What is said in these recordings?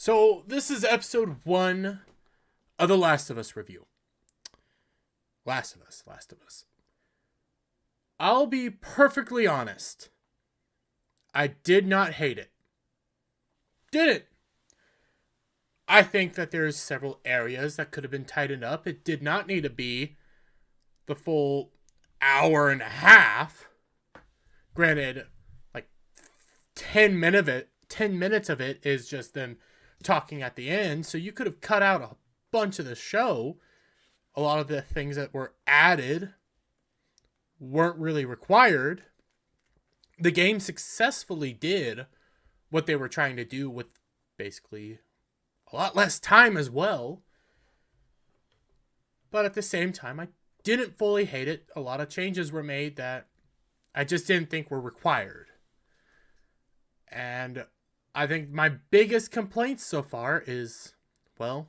So this is episode 1 of the Last of Us review. Last of Us. I'll be perfectly honest. I did not hate it. Didn't. I think that there's several areas that could have been tightened up. It did not need to be the full hour and a half. Granted, like 10 minutes of it is just them talking at the end, so you could have cut out a bunch of the show. A lot of the things that were added weren't really required. The game successfully did what they were trying to do with basically a lot less time as well. But at the same time, I didn't fully hate it. A lot of changes were made that I just didn't think were required. And I think my biggest complaint so far is, well,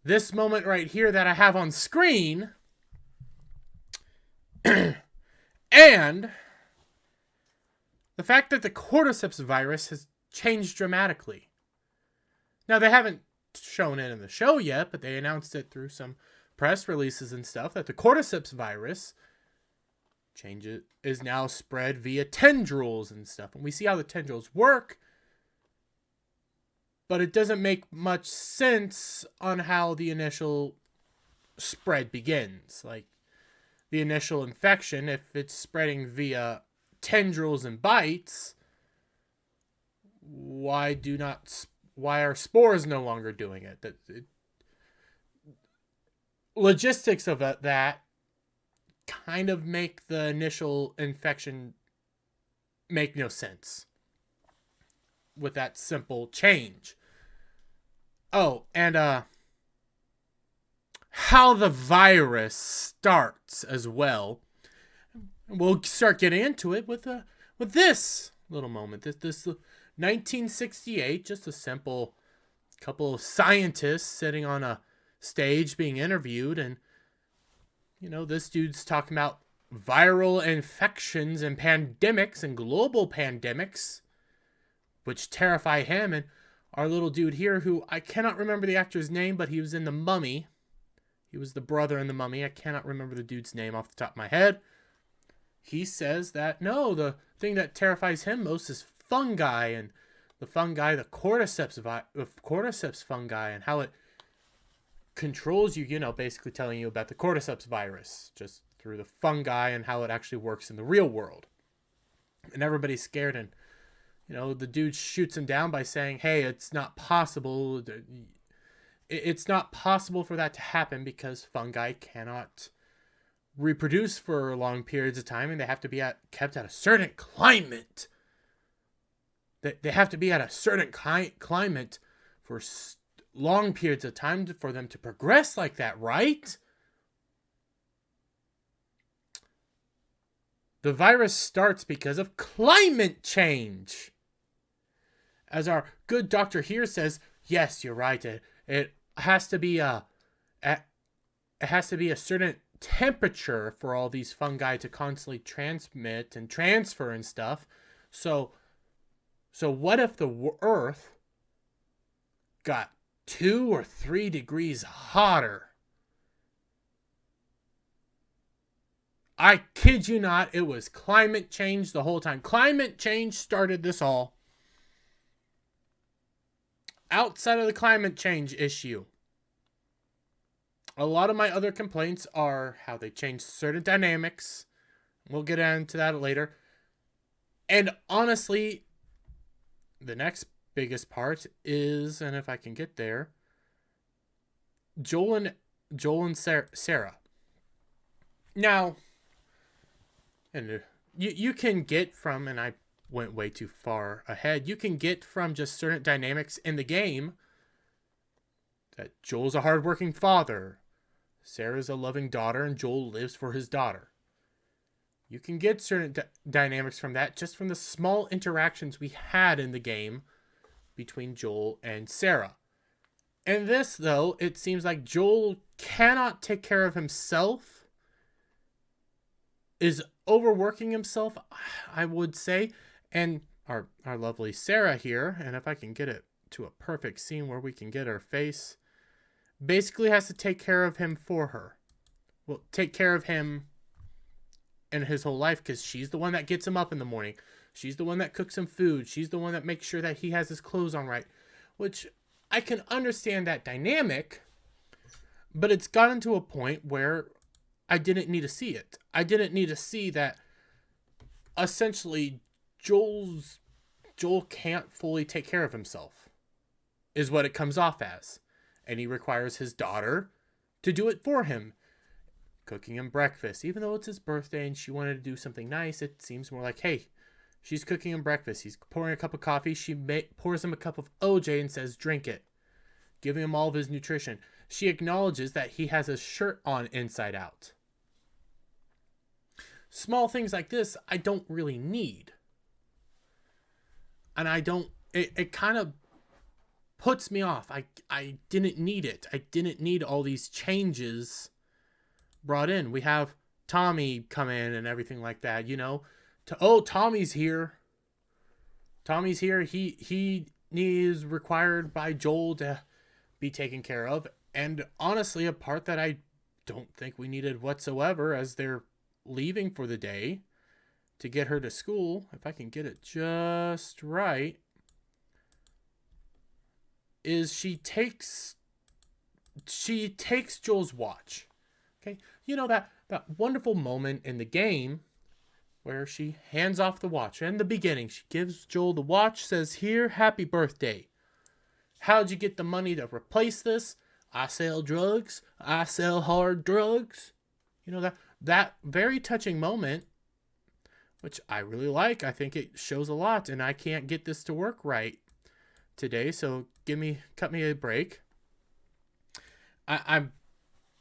this moment right here that I have on screen and the fact that the cordyceps virus has changed dramatically. Now, they haven't shown it in the show yet, but they announced it through some press releases and stuff that the cordyceps virus is now spread via tendrils and stuff. And we see how the tendrils work, but it doesn't make much sense on how the initial spread begins. Like, the initial infection, if it's spreading via tendrils and bites, why are spores no longer doing it? Logistics of that kind of make the initial infection make no sense with that simple change. Oh, and how the virus starts as well. We'll start getting into it with this little moment. This 1968, just a simple couple of scientists sitting on a stage being interviewed, and this dude's talking about viral infections and pandemics and global pandemics, which terrify him. And our little dude here, who I cannot remember the actor's name, but he was in The Mummy. He was the brother in The Mummy. I cannot remember the dude's name off the top of my head. He says that, no, the thing that terrifies him most is fungi, and the fungi, the cordyceps fungi, and how it controls you, basically telling you about the cordyceps virus, just through the fungi and how it actually works in the real world. And everybody's scared, and, the dude shoots him down by saying, hey, it's not possible. It's not possible for that to happen because fungi cannot reproduce for long periods of time, and they have to be kept at a certain climate. They have to be at a certain climate for long periods of time for them to progress like that, right? The virus starts because of climate change. As our good doctor here says, yes, you're right. It has to be a certain temperature for all these fungi to constantly transmit and transfer and stuff. So what if the Earth got 2 or 3 degrees hotter? I kid you not, it was climate change the whole time. Climate change started this all. Outside of the climate change issue, a lot of my other complaints are how they changed certain dynamics. We'll get into that later. And honestly, the next biggest part is, and if I can get there, Joel and Sarah. Now, and you can get from, and I went way too far ahead, you can get from just certain dynamics in the game that Joel's a hardworking father, Sarah's a loving daughter, and Joel lives for his daughter. You can get certain dynamics from that just from the small interactions we had in the game between Joel and Sarah. In this, though, it seems like Joel cannot take care of himself, is overworking himself, I would say, and our lovely Sarah here, and if I can get it to a perfect scene where we can get her face. Basically has to take care of him for her. Well, take care of him in his whole life, because she's the one that gets him up in the morning. She's the one that cooks him food. She's the one that makes sure that he has his clothes on right. Which, I can understand that dynamic, but it's gotten to a point where I didn't need to see it. I didn't need to see that essentially Joel can't fully take care of himself, is what it comes off as. And he requires his daughter to do it for him. Cooking him breakfast. Even though it's his birthday and she wanted to do something nice, it seems more like, hey, she's cooking him breakfast. He's pouring a cup of coffee. She pours him a cup of OJ and says, drink it. Giving him all of his nutrition. She acknowledges that he has his shirt on inside out. Small things like this, I don't really need. And it kind of puts me off. I didn't need it. I didn't need all these changes brought in. We have Tommy come in and everything like that, Tommy's here. Tommy's here. He is required by Joel to be taken care of. And honestly, a part that I don't think we needed whatsoever, as they're leaving for the day to get her to school, if I can get it just right, is she takes Joel's watch. Okay? That wonderful moment in the game where she hands off the watch. In the beginning, she gives Joel the watch, says, here, happy birthday. How'd you get the money to replace this? I sell drugs. I sell hard drugs. That very touching moment, which I really like. I think it shows a lot, and I can't get this to work right today, so cut me a break.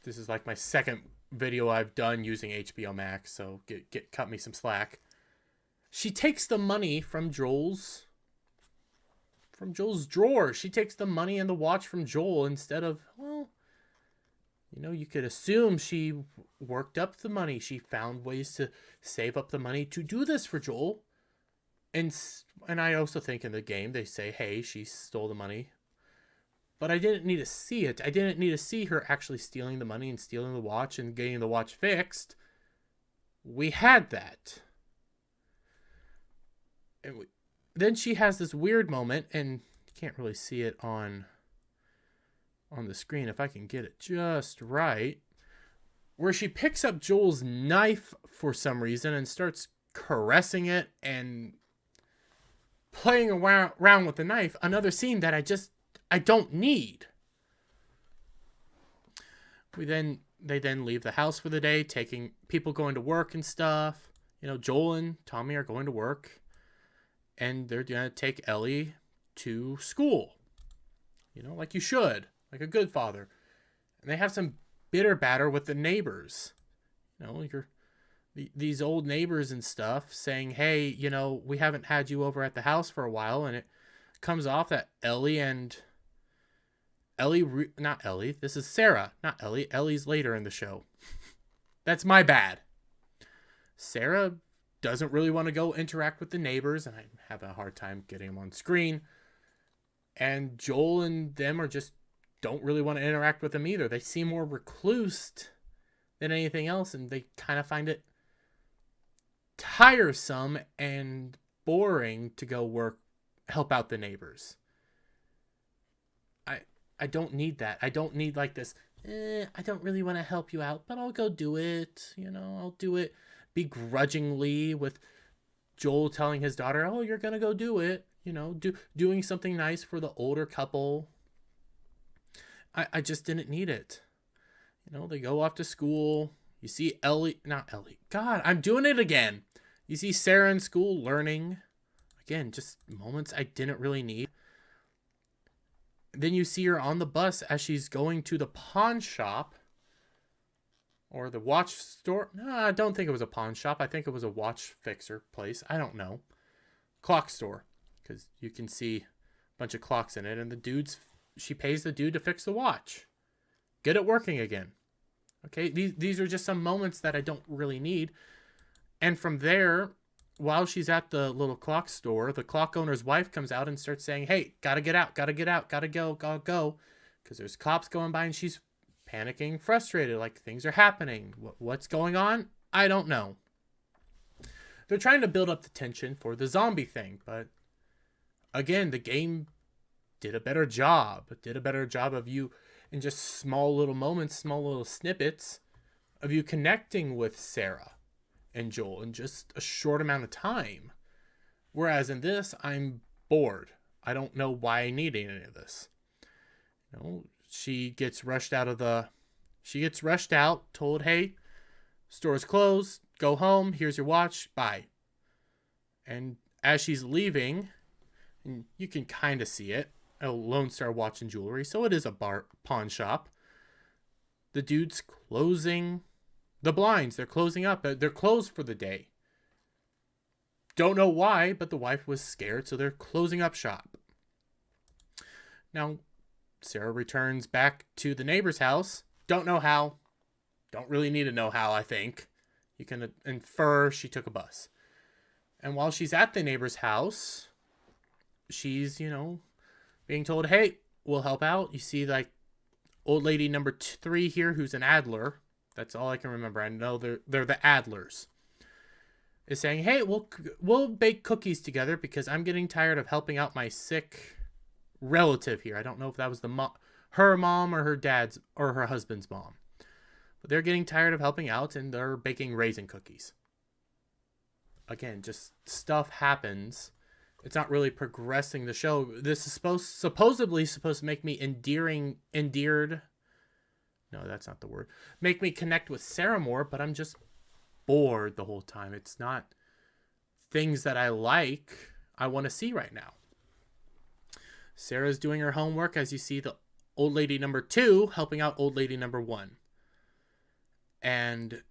This is like my second video I've done using HBO Max, so cut me some slack. She takes the money from Joel's drawer. She takes the money and the watch from Joel instead of, you could assume she worked up the money. She found ways to save up the money to do this for Joel. And I also think in the game they say, hey, she stole the money. But I didn't need to see it. I didn't need to see her actually stealing the money and stealing the watch and getting the watch fixed. We had that. And then she has this weird moment, and you can't really see it on the screen if I can get it just right, where she picks up Joel's knife for some reason and starts caressing it and playing around with the knife. Another scene that I don't need. They then leave the house for the day, taking people going to work and stuff. Joel and Tommy are going to work, and they're going to take Ellie to school. Like you should, like a good father. And they have some bitter batter with the neighbors. These old neighbors and stuff saying, hey, we haven't had you over at the house for a while. And it comes off that not Ellie. This is Sarah, not Ellie. Ellie's later in the show. That's my bad. Sarah doesn't really want to go interact with the neighbors, and I have a hard time getting them on screen. And Joel and them don't really want to interact with them either. They seem more reclused than anything else, and they kind of find it tiresome and boring to go help out the neighbors. I don't need that. I don't need like this, I don't really want to help you out, but I'll go do it. I'll do it begrudgingly, with Joel telling his daughter, oh, you're going to go do it. Doing something nice for the older couple. I just didn't need it. They go off to school. You see not Ellie. God, I'm doing it again. You see Sarah in school learning. Again, just moments I didn't really need. Then you see her on the bus as she's going to the pawn shop or the watch store. No, I don't think it was a pawn shop. I think it was a watch fixer place. I don't know. Clock store, because you can see a bunch of clocks in it, and she pays the dude to fix the watch. Get it working again. Okay, these are just some moments that I don't really need. And from there, while she's at the little clock store, the clock owner's wife comes out and starts saying, "Hey, gotta get out, gotta get out, gotta go, gotta go," because there's cops going by, and she's panicking, frustrated, like things are happening. What's going on? I don't know. They're trying to build up the tension for the zombie thing, but again, the game did a better job. It did a better job of you in just small little moments, small little snippets of you connecting with Sarah and Joel in just a short amount of time. Whereas in this, I'm bored. I don't know why I need any of this. You know, she gets rushed out, told, "Hey, store's closed, go home, here's your watch, bye." And as she's leaving, and you can kind of see it, a Lone Star Watch and Jewelry, so it is a pawn shop. The dude's closing the blinds. They're closing up. They're closed for the day. Don't know why, but the wife was scared, so they're closing up shop. Now, Sarah returns back to the neighbor's house. Don't know how. Don't really need to know how, I think. You can infer she took a bus. And while she's at the neighbor's house, she's, being told, "Hey, we'll help out." You see, like, old lady number 3 here, who's an Adler. That's all I can remember. I know they're the Adlers. Is saying, "Hey, we'll bake cookies together because I'm getting tired of helping out my sick relative here." I don't know if that was her mom or her dad's or her husband's mom. But they're getting tired of helping out, and they're baking raisin cookies. Again, just stuff happens. It's not really progressing the show. This is supposedly supposed to make me endeared. No, that's not the word. Make me connect with Sarah more, but I'm just bored the whole time. It's not things that I want to see right now. Sarah's doing her homework as you see the old lady number 2 helping out old lady number 1. And,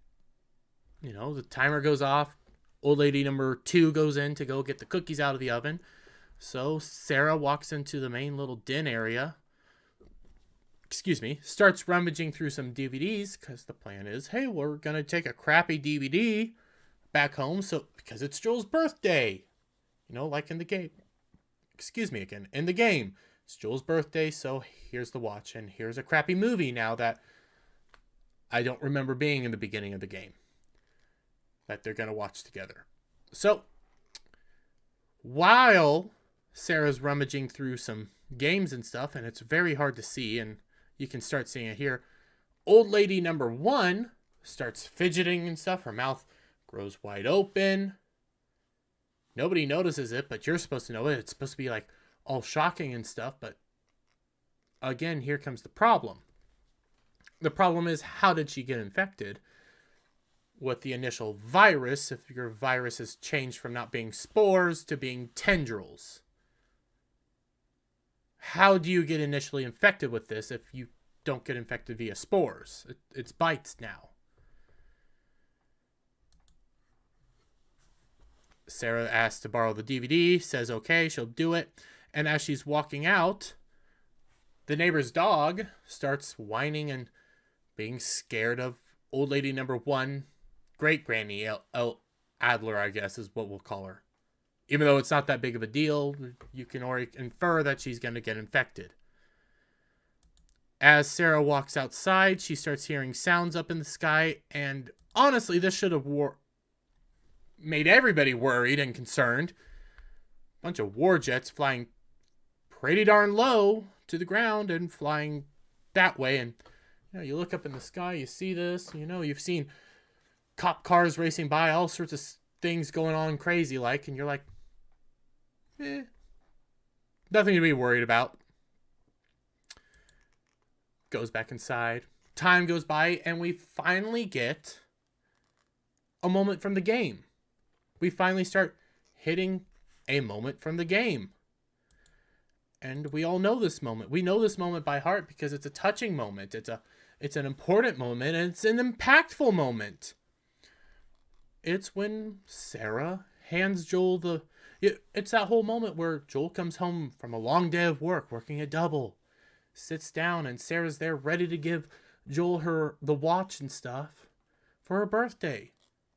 the timer goes off. Old lady number 2 goes in to go get the cookies out of the oven. So Sarah walks into the main little den area. Starts rummaging through some DVDs because the plan is, hey, we're going to take a crappy DVD back home because it's Joel's birthday. Like in the game. In the game. It's Joel's birthday, so here's the watch. And here's a crappy movie now that I don't remember being in the beginning of the game that they're going to watch together. So, while Sarah's rummaging through some games and stuff, and it's very hard to see, and you can start seeing it here, old lady number 1 starts fidgeting and stuff. Her mouth grows wide open. Nobody notices it, but you're supposed to know it. It's supposed to be like all shocking and stuff, but again, here comes the problem. The problem is, how did she get infected with the initial virus if your virus has changed from not being spores to being tendrils? How do you get initially infected with this if you don't get infected via spores? It's bites now. Sarah asks to borrow the DVD, says okay, she'll do it. And as she's walking out, the neighbor's dog starts whining and being scared of old lady number 1, great granny Adler, I guess is what we'll call her. Even though it's not that big of a deal, you can already infer that she's going to get infected. As Sarah walks outside, she starts hearing sounds up in the sky, and honestly, this should have made everybody worried and concerned. Bunch of war jets flying pretty darn low to the ground and flying that way, and you look up in the sky, you see this, you've seen cop cars racing by, all sorts of things going on crazy like, and you're like, nothing to be worried about. Goes back inside. Time goes by, and we finally get a moment from the game. We finally start hitting a moment from the game. And we all know this moment. We know this moment by heart because it's a touching moment. It's an important moment, and it's an impactful moment. It's when Sarah hands Joel it's that whole moment where Joel comes home from a long day of work, working a double, sits down, and Sarah's there ready to give Joel the watch and stuff for her birthday.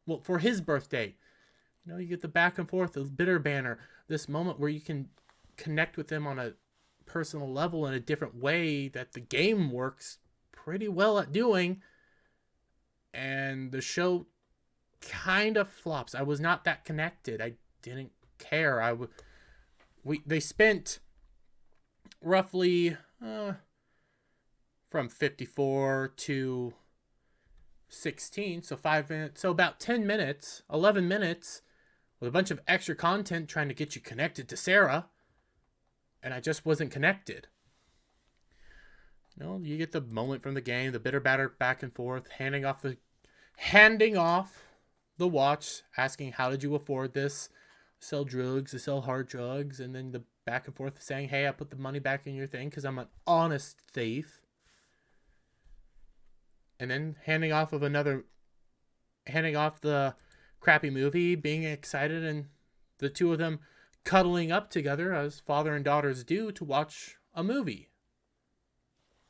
Well, for his birthday. You get the back and forth, the bitter banner, this moment where you can connect with them on a personal level in a different way that the game works pretty well at doing. And the show kind of flops. I was not that connected. I didn't care. They spent roughly from 54 to 16, so 5 minutes, so about 10 minutes, 11 minutes with a bunch of extra content trying to get you connected to Sarah, and I just wasn't connected. You get the moment from the game, the bitter batter back and forth, handing off the watch, asking how did you afford this? Sell drugs, to sell hard drugs, and then the back and forth saying, hey, I put the money back in your thing because I'm an honest thief. And then handing off the crappy movie, being excited, and the two of them cuddling up together as father and daughters do to watch a movie.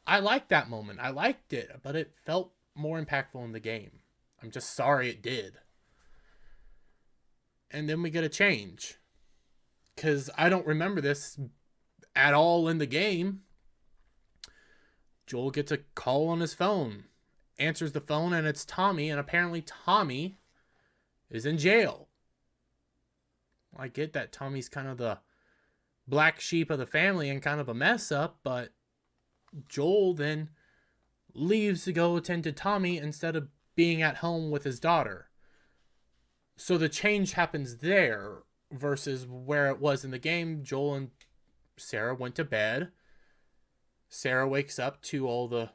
I liked that moment. I liked it, but it felt more impactful in the game. I'm just sorry it did. And then we get a change. Because I don't remember this at all in the game. Joel gets a call on his phone. Answers the phone, and it's Tommy, and apparently Tommy is in jail. I get that Tommy's kind of the black sheep of the family and kind of a mess up, but Joel then leaves to go attend to Tommy instead of being at home with his daughter. So the change happens there versus where it was in the game. Joel and Sarah went to bed. Sarah wakes up to all the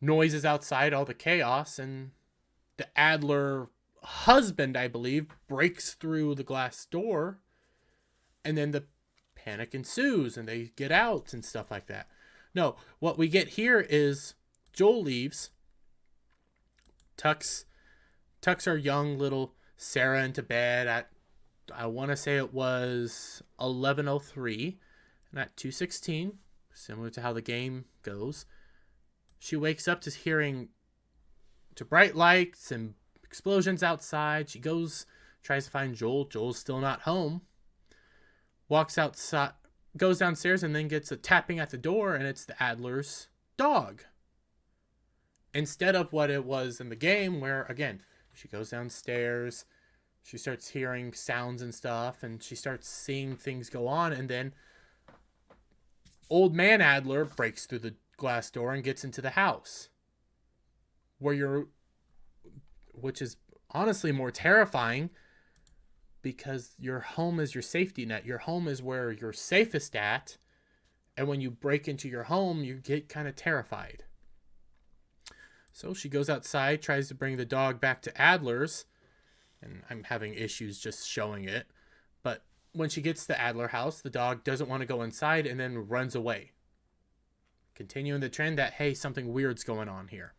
noises outside, all the chaos, and the Adler husband, I believe, breaks through the glass door, and then the panic ensues and they get out and stuff like that. No, what we get here is Joel leaves, tucks our young little Sarah into bed at, I want to say it was 11:03, and at 2:16, similar to how the game goes, she wakes up to hearing to bright lights and explosions outside. She tries to find Joel. Joel's still not home. Walks outside, goes downstairs, and then gets a tapping at the door, and it's the Adler's dog. Instead of what it was in the game, where, again, she goes downstairs, she starts hearing sounds and stuff, and she starts seeing things go on, and then Old Man Adler breaks through the glass door and gets into the house, which is honestly more terrifying because your home is your safety net. Your home is where you're safest at, and when you break into your home, you get kind of terrified. So she goes outside, tries to bring the dog back to Adler's, and I'm having issues just showing it, but when she gets to the Adler house, the dog doesn't want to go inside and then runs away. Continuing the trend that, hey, something weird's going on here.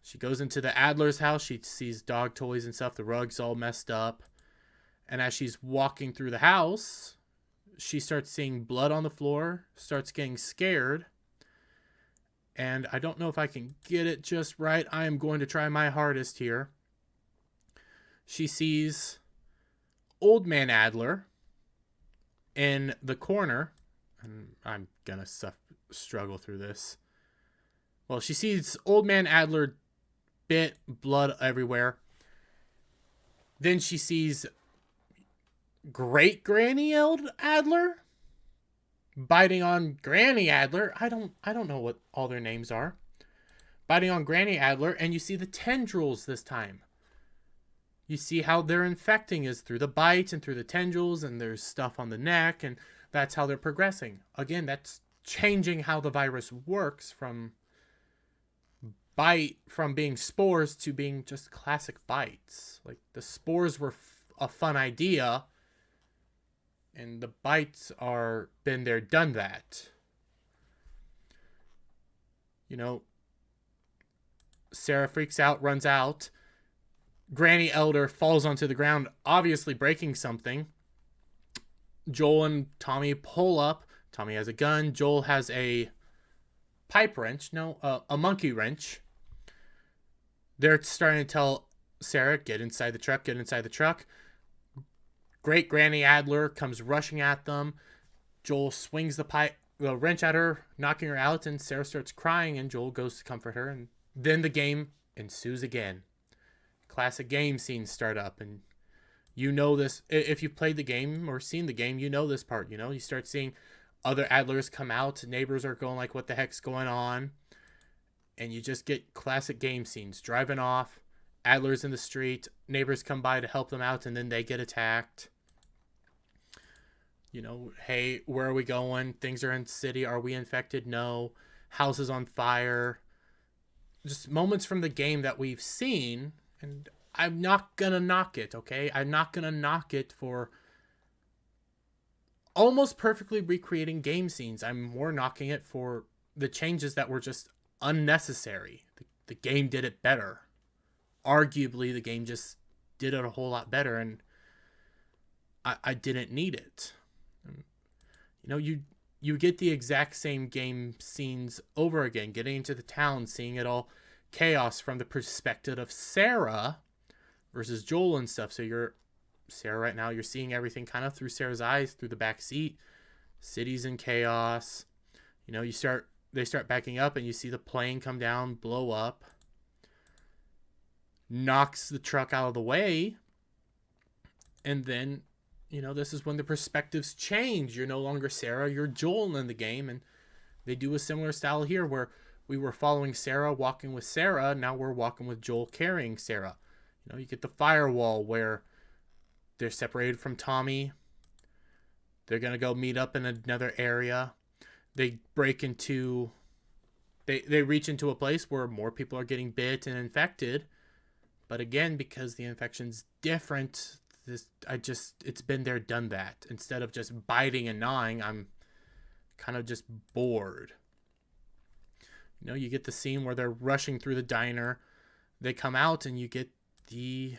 She goes into the Adler's house. She sees dog toys and stuff. The rug's all messed up. And as she's walking through the house, she starts seeing blood on the floor, starts getting scared. And I don't know if I can get it just right. I am going to try my hardest here. She sees Old Man Adler in the corner. And I'm going to struggle through this. Well, she sees Old Man Adler bit, blood everywhere. Then she sees Great Granny Adler biting on Granny Adler. I don't know what all their names are. Biting on Granny Adler, and you see the tendrils this time. You see how they're infecting is through the bites and through the tendrils, and there's stuff on the neck, and that's how they're progressing. Again, that's changing how the virus works from being spores to being just classic bites. Like, the spores were a fun idea, and the bites are been there, done that. Sarah freaks out, runs out. Granny Elder falls onto the ground, obviously breaking something. Joel and Tommy pull up. Tommy has a gun. Joel has a pipe wrench. A monkey wrench. They're starting to tell Sarah, get inside the truck. Great Granny Adler comes rushing at them. Joel swings the wrench at her, knocking her out, and Sarah starts crying, and Joel goes to comfort her, and then the game ensues again. Classic game scenes start up, and you know this. If you've played the game or seen the game, you know this part. You start seeing other Adlers come out. Neighbors are going like, what the heck's going on? And you just get classic game scenes. Driving off, Adler's in the street, neighbors come by to help them out, and then they get attacked. Hey, where are we going? Things are in the city. Are we infected? No. House is on fire. Just moments from the game that we've seen, and I'm not gonna knock it, okay? I'm not gonna knock it for almost perfectly recreating game scenes. I'm more knocking it for the changes that were just unnecessary. The game did it better. Arguably, the game just did it a whole lot better, and I didn't need it. You get the exact same game scenes over again, getting into the town, seeing it all chaos from the perspective of Sarah versus Joel and stuff. So Sarah right now, you're seeing everything kind of through Sarah's eyes, through the back seat. City's in chaos. They start backing up, and you see the plane come down, blow up, knocks the truck out of the way, and then this is when the perspectives change. You're no longer Sarah, you're Joel in the game, and they do a similar style here where we were following Sarah, walking with Sarah. Now we're walking with Joel carrying Sarah. You get the firewall where they're separated from Tommy. They're going to go meet up in another area. They reach into a place where more people are getting bit and infected. But again, because the infection's different, it's been there, done that. Instead of just biting and gnawing, I'm kind of just bored. You get the scene where they're rushing through the diner. They come out, and you get the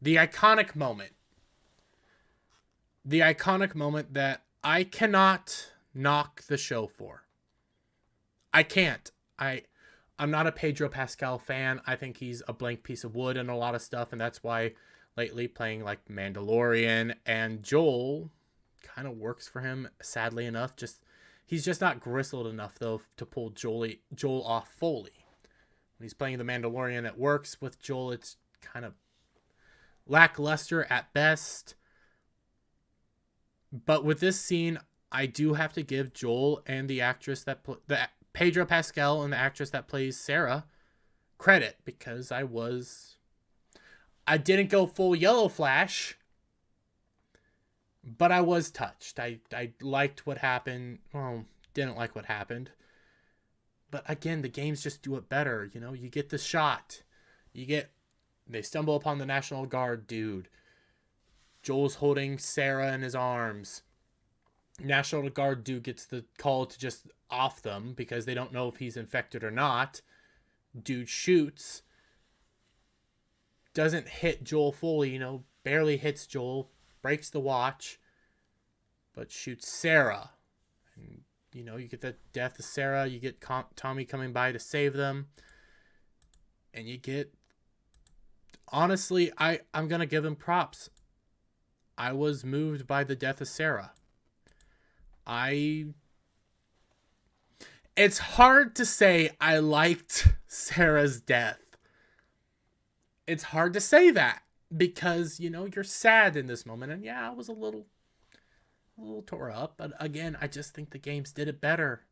iconic moment. The iconic moment that I cannot knock the show for. I can't. I'm not a Pedro Pascal fan. I think he's a blank piece of wood in a lot of stuff, and that's why lately playing like Mandalorian and Joel kind of works for him, sadly enough. He's just not gristled enough, though, to pull Joel off fully. When he's playing the Mandalorian, it works. With Joel, it's kind of lackluster at best. But with this scene, I do have to give Joel and the actress Pedro Pascal and the actress that plays Sarah credit, because I didn't go full Yellow Flash, but I was touched. I liked what happened. Well, didn't like what happened. But again, the games just do it better. You get the shot. They stumble upon the National Guard dude. Joel's holding Sarah in his arms. National Guard dude gets the call to just off them because they don't know if he's infected or not. Dude shoots. Doesn't hit Joel fully, barely hits Joel. Breaks the watch. But shoots Sarah. And, you get the death of Sarah. You get Tommy coming by to save them. And you get... Honestly, I'm going to give him props. I was moved by the death of Sarah. It's hard to say I liked Sarah's death. It's hard to say that because, you're sad in this moment. And yeah, I was a little tore up. But again, I just think the games did it better.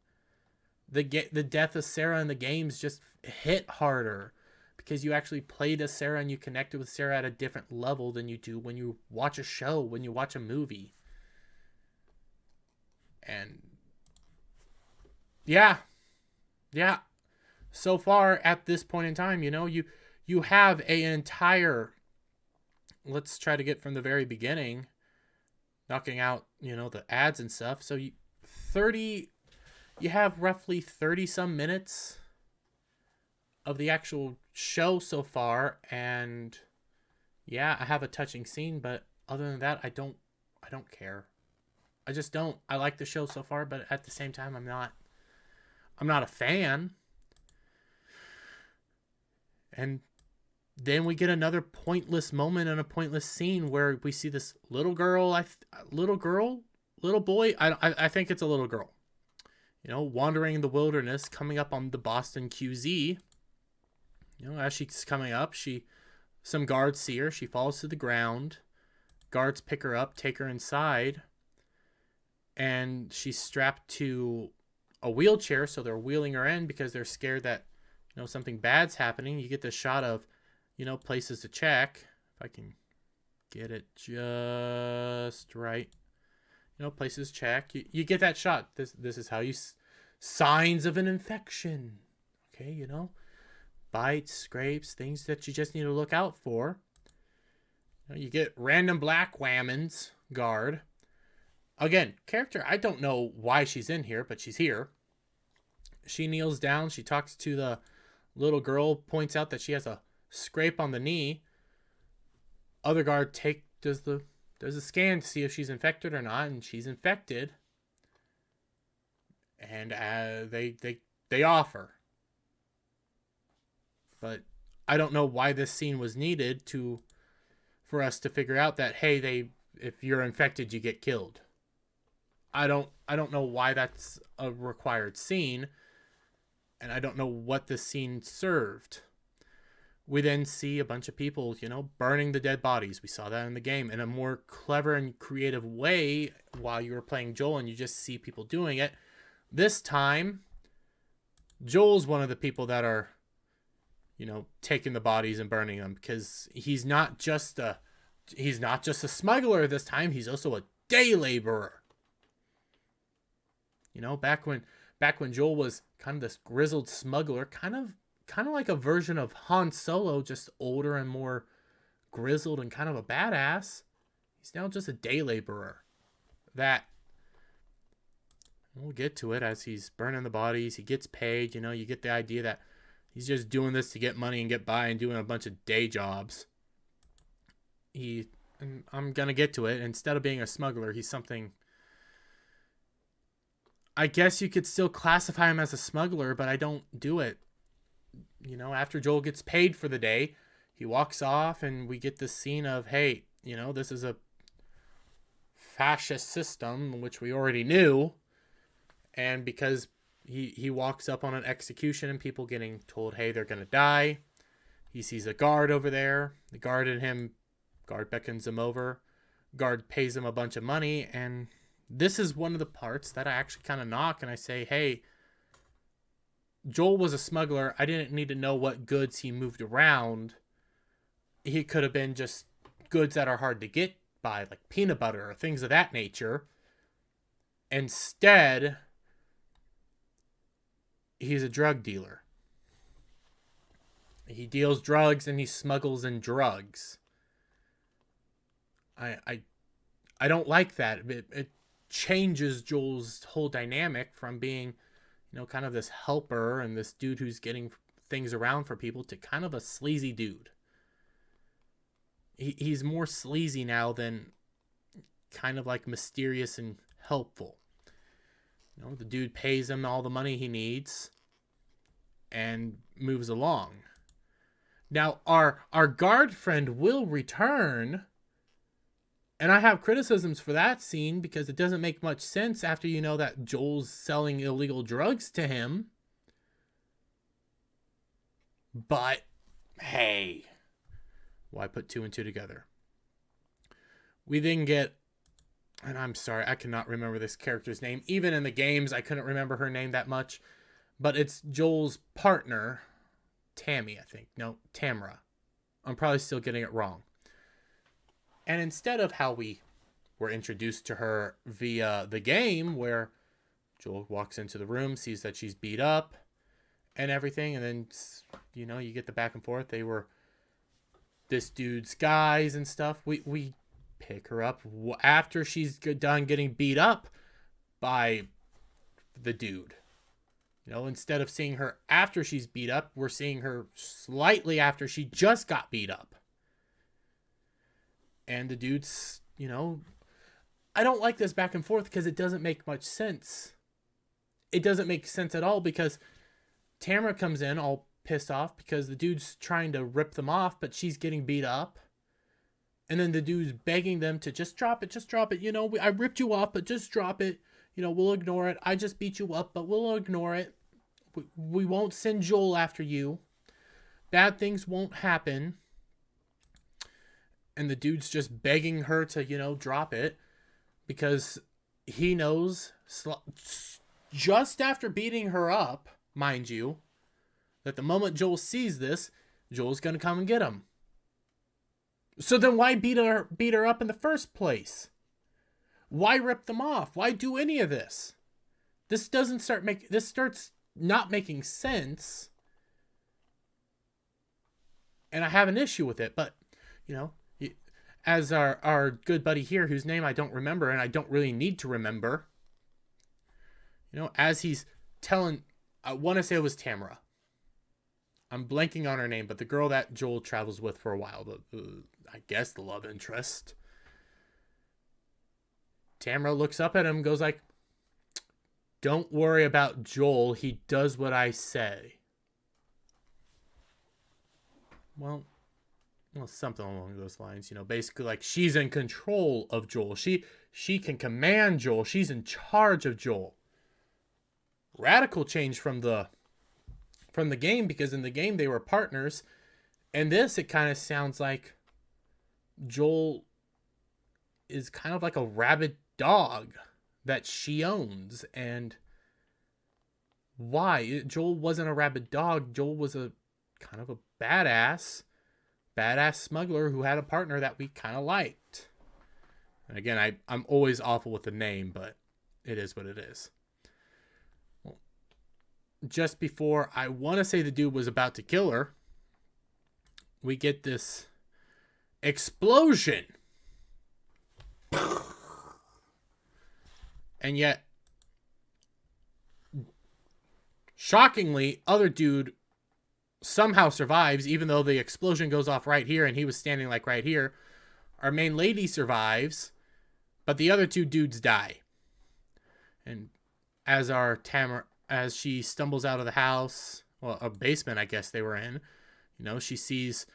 The death of Sarah in the games just hit harder because you actually played as Sarah and you connected with Sarah at a different level than you do when you watch a show, when you watch a movie. And yeah. So far at this point in time, you have an entire, let's try to get from the very beginning, knocking out, the ads and stuff. So you have roughly 30 some minutes of the actual show so far. And yeah, I have a touching scene, but other than that, I don't care. I just don't. I like the show so far, but at the same time, I'm not a fan. And then we get another pointless moment and a pointless scene where we see this little girl, little boy. I think it's a little girl, wandering in the wilderness, coming up on the Boston QZ. As she's coming up, some guards see her. She falls to the ground. Guards pick her up, take her inside, and she's strapped to a wheelchair. So they're wheeling her in because they're scared that something bad's happening. You get the shot of places to check. If I can get it just right. Places check. You get that shot. This is how you signs of an infection. Okay, bites, scrapes, things that you just need to look out for. You get random black whammons guard. Again, character, I don't know why she's in here, but she's here. She kneels down. She talks to the little girl, points out that she has a scrape on the knee. Other guard does a scan to see if she's infected or not, and she's infected. And they offer. But I don't know why this scene was needed for us to figure out that, hey, if you're infected, you get killed. I don't know why that's a required scene, and I don't know what the scene served. We then see a bunch of people, burning the dead bodies. We saw that in the game in a more clever and creative way while you were playing Joel, and you just see people doing it. This time, Joel's one of the people that are, taking the bodies and burning them, because he's not just a smuggler this time. He's also a day laborer. Back when Joel was kind of this grizzled smuggler, kind of like a version of Han Solo, just older and more grizzled and kind of a badass. He's now just a day laborer. We'll get to it as he's burning the bodies. He gets paid. You get the idea that he's just doing this to get money and get by and doing a bunch of day jobs. I'm going to get to it. Instead of being a smuggler, he's something... I guess you could still classify him as a smuggler, but I don't do it. After Joel gets paid for the day, he walks off and we get this scene of, hey, this is a fascist system, which we already knew. And because he walks up on an execution and people getting told, hey, they're going to die. He sees a guard over there. The guard beckons him over. Guard pays him a bunch of money, and this is one of the parts that I actually kind of knock, and I say, hey, Joel was a smuggler. I didn't need to know what goods he moved around. He could have been just goods that are hard to get by, like peanut butter or things of that nature. Instead, he's a drug dealer. He deals drugs and he smuggles in drugs. I don't like that. It changes Joel's whole dynamic from being, kind of this helper and this dude who's getting things around for people to kind of a sleazy dude. He's more sleazy now than kind of like mysterious and helpful. The dude pays him all the money he needs and moves along. Now, our guard friend will return. And I have criticisms for that scene because it doesn't make much sense after you know that Joel's selling illegal drugs to him. But, hey, why put two and two together? We then get, and I'm sorry, I cannot remember this character's name. Even in the games, I couldn't remember her name that much. But it's Joel's partner, Tammy, I think. No, Tamra. I'm probably still getting it wrong. And instead of how we were introduced to her via the game, where Joel walks into the room, sees that she's beat up and everything, and then, you get the back and forth. They were this dude's guys and stuff. We pick her up after she's done getting beat up by the dude. Instead of seeing her after she's beat up, we're seeing her slightly after she just got beat up. And the dude's, I don't like this back and forth because it doesn't make much sense. It doesn't make sense at all because Tamara comes in all pissed off because the dude's trying to rip them off, but she's getting beat up. And then the dude's begging them to just drop it, just drop it. You know, I ripped you off, but just drop it. You know, we'll ignore it. I just beat you up, but we'll ignore it. We won't send Joel after you. Bad things won't happen. And the dude's just begging her to, you know, drop it. Because he knows, just after beating her up, mind you, that the moment Joel sees this, Joel's going to come and get him. So then why beat her up in the first place? Why rip them off? Why do any of this? This starts not making sense. And I have an issue with it, but you know, as our good buddy here, whose name I don't remember and I don't really need to remember, you know, as he's telling, I want to say it was Tamara. I'm blanking on her name, but the girl that Joel travels with for a while, I guess the love interest. Tamara looks up at him and goes like, "Don't worry about Joel. He does what I say." Well, something along those lines, you know, basically like she's in control of Joel. She can command Joel. She's in charge of Joel. Radical change from the game, because in the game they were partners. And this, it kind of sounds like Joel is kind of like a rabid dog that she owns. And why? Joel wasn't a rabid dog. Joel was a kind of a badass smuggler who had a partner that we kind of liked. And again, I'm always awful with the name, but it is what it is. Well, just before, I want to say the dude was about to kill her, we get this explosion. And yet, shockingly, other dude somehow survives, even though the explosion goes off right here and he was standing like right here. Our main lady survives, but the other two dudes die. And as as she stumbles out of the house, well, a basement I guess they were in, you know, she sees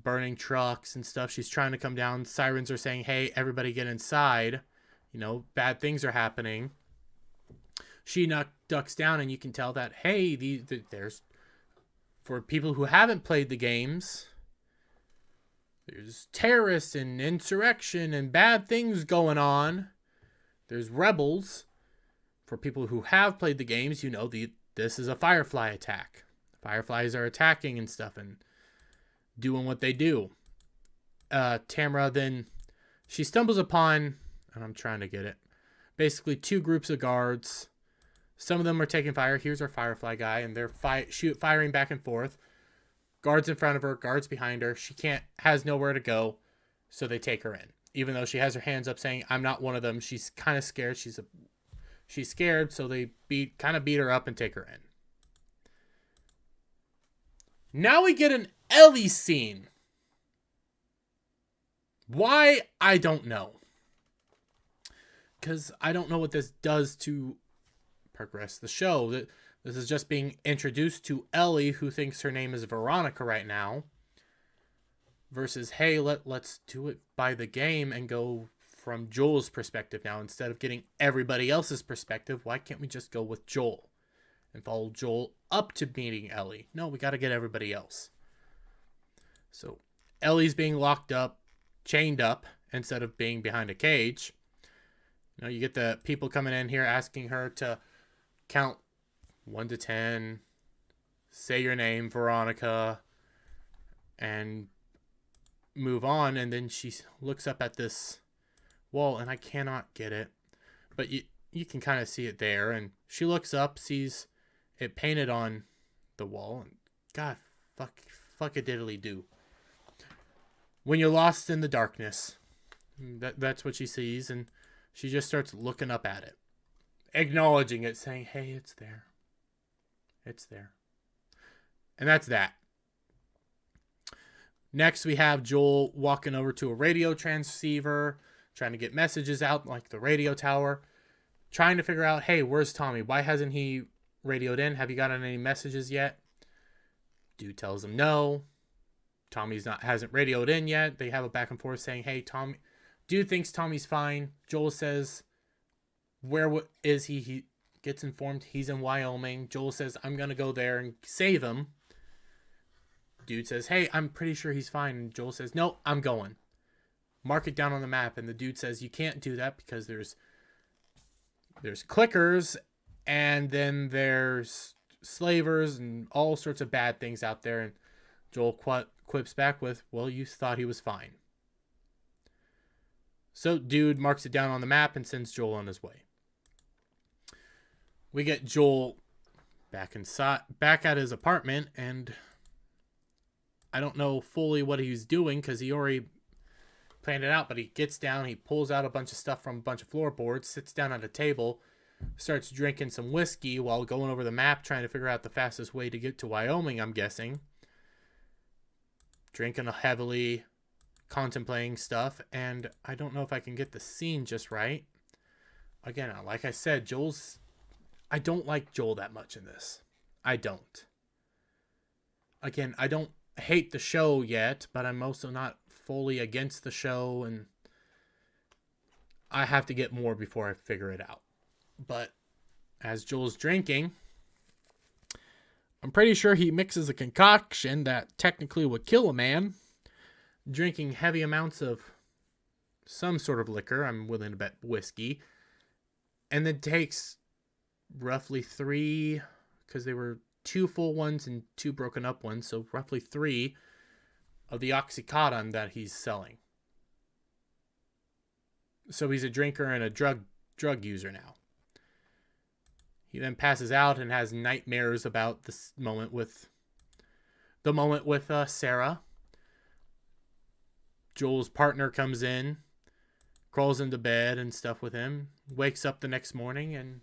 burning trucks and stuff. She's trying to come down. Sirens are saying, "Hey, everybody get inside. You know, bad things are happening." She ducks down, and you can tell that, hey, there's, for people who haven't played the games, there's terrorists and insurrection and bad things going on. There's rebels. For people who have played the games, you know this is a Firefly attack. Fireflies are attacking and stuff and doing what they do. Tamara then, she stumbles upon, and I'm trying to get it, basically two groups of guards. Some of them are taking fire. Here's our Firefly guy, and they're firing back and forth. Guards in front of her, guards behind her. She has nowhere to go, so they take her in. Even though she has her hands up saying, "I'm not one of them," she's kind of scared. She's scared, so they beat her up and take her in. Now we get an Ellie scene. Why? I don't know. Because I don't know what this does to progress the show. This is just being introduced to Ellie, who thinks her name is Veronica right now, versus, hey, let's do it by the game and go from Joel's perspective now. Instead of getting everybody else's perspective, why can't we just go with Joel and follow Joel up to meeting Ellie? No, we got to get everybody else. So Ellie's being locked up, chained up, instead of being behind a cage. You know, you get the people coming in here asking her to count 1 to 10, say your name, Veronica, and move on. And then she looks up at this wall, and I cannot get it, but you can kind of see it there. And she looks up, sees it painted on the wall, and God, fuck a diddly do. When you're lost in the darkness, that's what she sees, and she just starts looking up at it, acknowledging it, saying, "Hey, it's there. It's there." And that's that. Next, we have Joel walking over to a radio transceiver, trying to get messages out like the radio tower, trying to figure out, hey, where's Tommy? Why hasn't he radioed in? Have you gotten any messages yet? Dude tells him no. Tommy's hasn't radioed in yet. They have a back and forth saying, hey, Tommy. Dude thinks Tommy's fine. Joel says, where is he? He gets informed he's in Wyoming. Joel says, I'm going to go there and save him. Dude says, hey, I'm pretty sure he's fine. And Joel says, no, I'm going. Mark it down on the map. And the dude says, you can't do that because there's clickers and then there's slavers and all sorts of bad things out there. And Joel quips back with, well, you thought he was fine. So dude marks it down on the map and sends Joel on his way. We get Joel back at his apartment, and I don't know fully what he's doing because he already planned it out, but he gets down, he pulls out a bunch of stuff from a bunch of floorboards, sits down at a table, starts drinking some whiskey while going over the map, trying to figure out the fastest way to get to Wyoming, I'm guessing. Drinking heavily, contemplating stuff, and I don't know if I can get the scene just right. Again, like I said, I don't like Joel that much in this. I don't. Again, I don't hate the show yet, but I'm also not fully against the show, and I have to get more before I figure it out. But as Joel's drinking, I'm pretty sure he mixes a concoction that technically would kill a man, drinking heavy amounts of some sort of liquor, I'm willing to bet whiskey, and then takes roughly 3, because they were 2 full ones and 2 broken up ones, so roughly 3 of the Oxycontin that he's selling. So he's a drinker and a drug user now. He then passes out and has nightmares about this moment with Sarah. Joel's partner comes in, crawls into bed and stuff with him, wakes up the next morning, and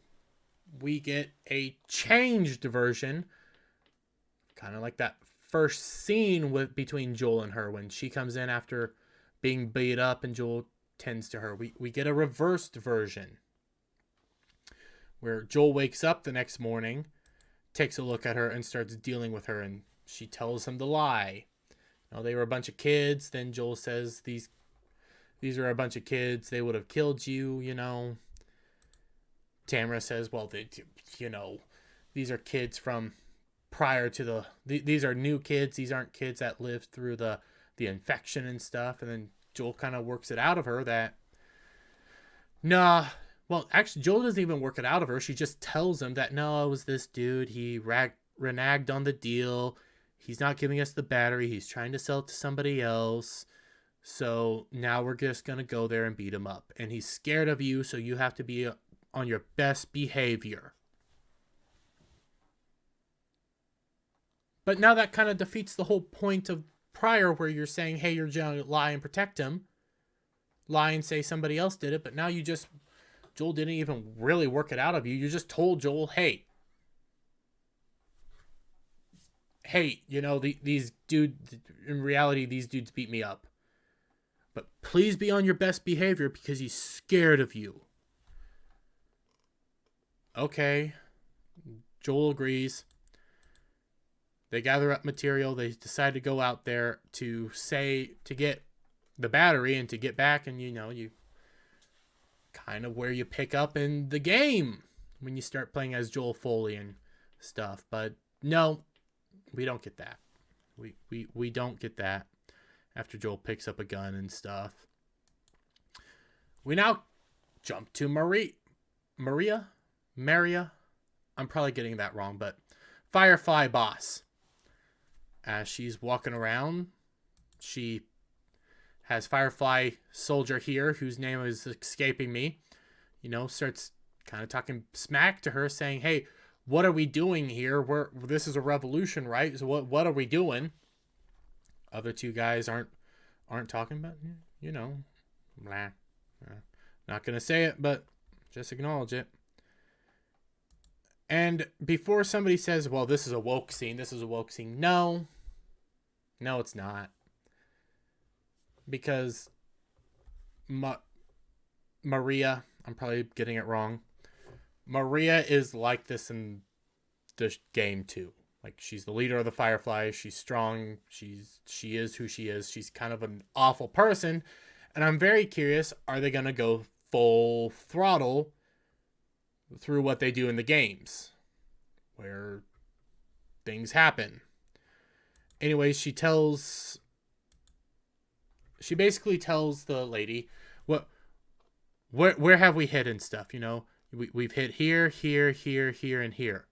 we get a changed version, kind of like that first scene between Joel and her when she comes in after being beat up and Joel tends to her. We get a reversed version where Joel wakes up the next morning, takes a look at her, and starts dealing with her, and she tells him to lie. They were a bunch of kids. Then Joel says, these are a bunch of kids. They would have killed you, Tamara says, well, these are kids from prior to these are new kids. These aren't kids that lived through the infection and stuff. And then Joel kind of works it out of her that, nah, well, actually, Joel doesn't even work it out of her. She just tells him that, no, it was this dude. He reneged on the deal. He's not giving us the battery. He's trying to sell it to somebody else. So now we're just going to go there and beat him up. And he's scared of you, so you have to be on your best behavior. But now that kind of defeats the whole point of prior where you're saying, hey, you're going to lie and protect him. Lie and say somebody else did it. But now Joel didn't even really work it out of you. You just told Joel, hey, these dudes, in reality, these dudes beat me up. But please be on your best behavior because he's scared of you. Okay. Joel agrees. They gather up material. They decide to go out there to get the battery and to get back. And, you kind of where you pick up in the game when you start playing as Joel Foley and stuff. But no, we don't get that. We don't get that after Joel picks up a gun and stuff. We now jump to Maria. I'm probably getting that wrong, but Firefly boss. As she's walking around, she has Firefly soldier here, whose name is escaping me, starts kind of talking smack to her, saying, hey, what are we doing here? This is a revolution, right? So what are we doing? Other 2 guys aren't talking about, blah. Not going to say it, but just acknowledge it. And before somebody says, well, this is a woke scene, no, it's not. Because Maria, I'm probably getting it wrong. Maria is like this in the game too. Like, she's the leader of the Fireflies. She's strong. She is who she is. She's kind of an awful person. And I'm very curious, are they going to go full throttle through what they do in the games, where things happen? Anyways, she basically tells the lady, what, where have we hit and stuff, we've hit here, here, here, here, and here.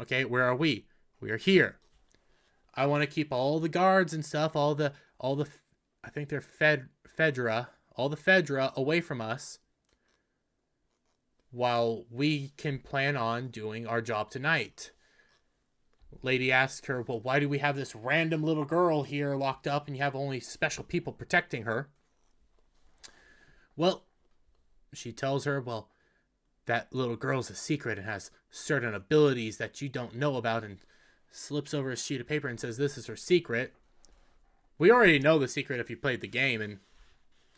Okay, where are we? We are here. I want to keep all the guards and stuff, all the I think they're Fedra, all the Fedra away from us, while we can plan on doing our job tonight. Lady asks her, well, why do we have this random little girl here locked up and you have only special people protecting her? Well, she tells her, well, that little girl's a secret and has certain abilities that you don't know about, and slips over a sheet of paper and says this is her secret. We already know the secret if you played the game, and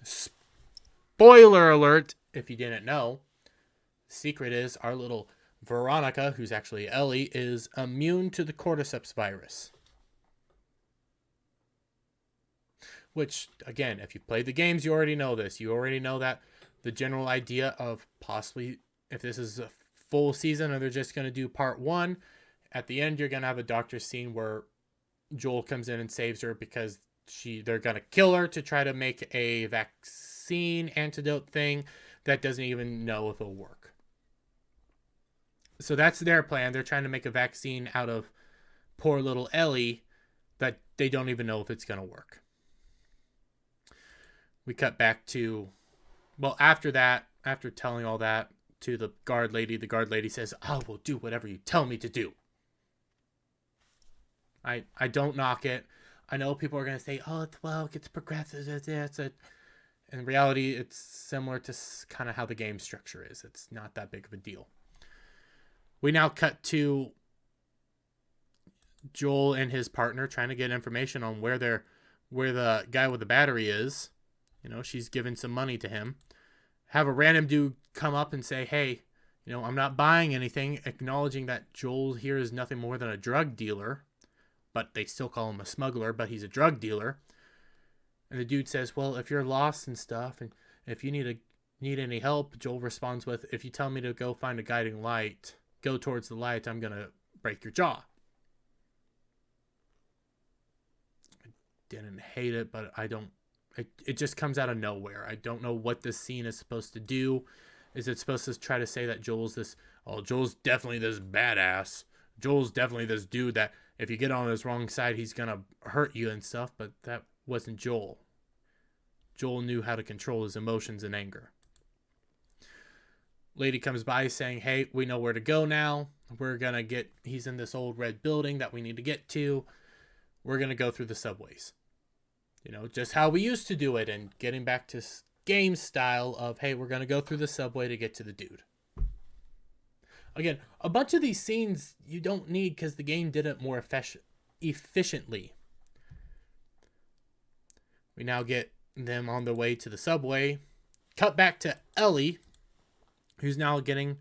spoiler alert if you didn't know, the secret is our little Veronica, who's actually Ellie, is immune to the cordyceps virus. Which, again, if you played the games, you already know this. You already know that the general idea of possibly, if this is a full season or they're just going to do part 1, at the end you're going to have a doctor scene where Joel comes in and saves her because they're going to kill her to try to make a vaccine antidote thing that doesn't even know if it'll work. So that's their plan. They're trying to make a vaccine out of poor little Ellie that they don't even know if it's going to work. We cut back to, well, after that, after telling all that to the guard lady says, I will do whatever you tell me to do. I don't knock it. I know people are going to say, oh, well, it gets progressive. In reality, it's similar to kind of how the game structure is. It's not that big of a deal. We now cut to Joel and his partner trying to get information on where the guy with the battery is. She's given some money to him. Have a random dude come up and say, hey, I'm not buying anything, acknowledging that Joel here is nothing more than a drug dealer. But they still call him a smuggler, but he's a drug dealer. And the dude says, well, if you're lost and stuff, and if you need any help, Joel responds with, if you tell me to go find a guiding light, go towards the light, I'm going to break your jaw. I didn't hate it, but it just comes out of nowhere. I don't know what this scene is supposed to do. Is it supposed to try to say that Joel's definitely this badass. Joel's definitely this dude that if you get on his wrong side, he's going to hurt you and stuff, but that wasn't Joel. Joel knew how to control his emotions and anger. Lady comes by saying, hey, we know where to go now. He's in this old red building that we need to get to. We're going to go through the subways. Just how we used to do it, and getting back to game style of, hey, we're going to go through the subway to get to the dude. Again, a bunch of these scenes you don't need because the game did it more efficiently. We now get them on their way to the subway. Cut back to Ellie, who's now getting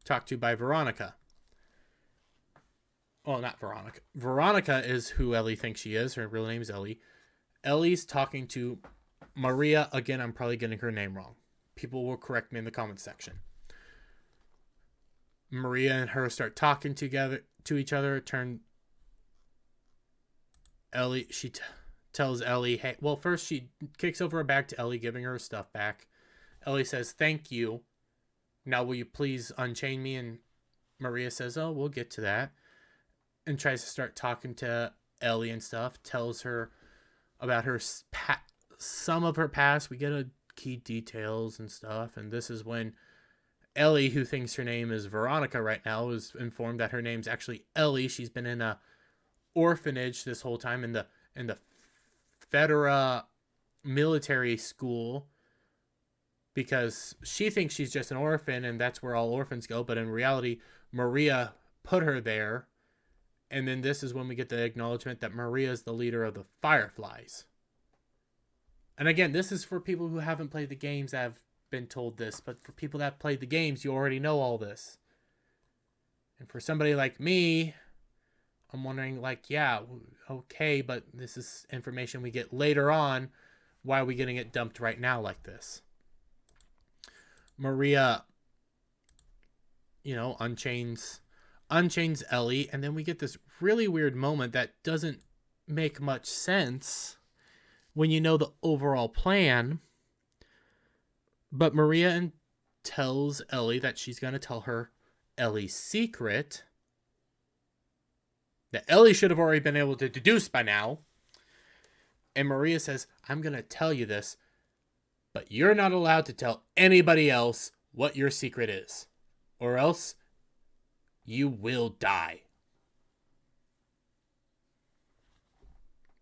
talked to by Veronica. Well, not Veronica. Veronica is who Ellie thinks she is. Her real name's Ellie. Ellie's talking to Maria. Again, I'm probably getting her name wrong. People will correct me in the comments section. Maria and her start talking together to each other. She tells Ellie, hey, well, first she kicks over a bag to Ellie, giving her stuff back. Ellie says, thank you. Now will you please unchain me? And Maria says, oh, we'll get to that. And tries to start talking to Ellie and stuff. Tells her about some of her past. We get a key details and stuff. And this is when Ellie, who thinks her name is Veronica right now, is informed that her name's actually Ellie. She's been in a orphanage this whole time in the Fedra military school, because she thinks she's just an orphan and that's where all orphans go. But in reality, Maria put her there. And then this is when we get the acknowledgement that Maria is the leader of the Fireflies. And again, this is for people who haven't played the games that have been told this, but for people that have played the games, you already know all this. And for somebody like me, I'm wondering, like, yeah, okay, but this is information we get later on. Why are we getting it dumped right now like this? Maria, unchains Ellie, and then we get this really weird moment that doesn't make much sense when you know the overall plan. But Maria tells Ellie that she's going to tell her Ellie's secret that Ellie should have already been able to deduce by now. And Maria says, I'm going to tell you this, but you're not allowed to tell anybody else what your secret is, or else you will die.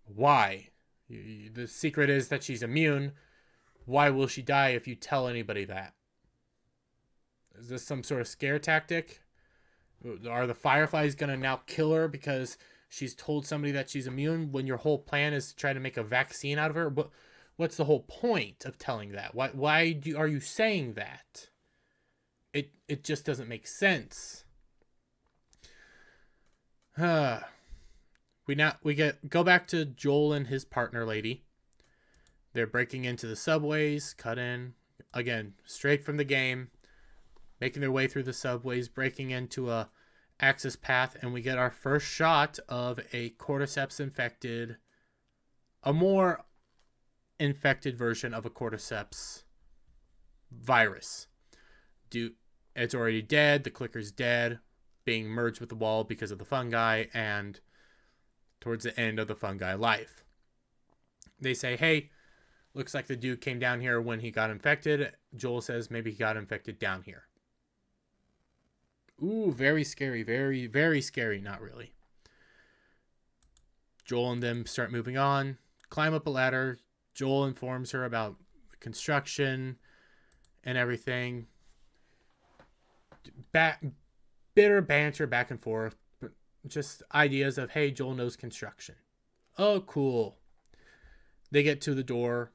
Why? The secret is that she's immune. Why will she die if you tell anybody that? Is this some sort of scare tactic? Are the Fireflies going to now kill her because she's told somebody that she's immune when your whole plan is to try to make a vaccine out of her? What's the whole point of telling that? Why are you saying that? It just doesn't make sense. We go back to Joel and his partner lady. They're breaking into the subways, cut in again, straight from the game, making their way through the subways, breaking into a access path, and we get our first shot of a cordyceps infected, a more infected version of a cordyceps virus. It's already dead, the clicker's dead, being merged with the wall because of the fungi, and towards the end of the fungi life. They say, hey, looks like the dude came down here when he got infected. Joel says maybe he got infected down here. Ooh, very scary. Very, very scary. Not really. Joel and them start moving on. Climb up a ladder. Joel informs her about the construction and everything. Bitter banter back and forth. But just ideas of, hey, Joel knows construction. Oh, cool. They get to the door.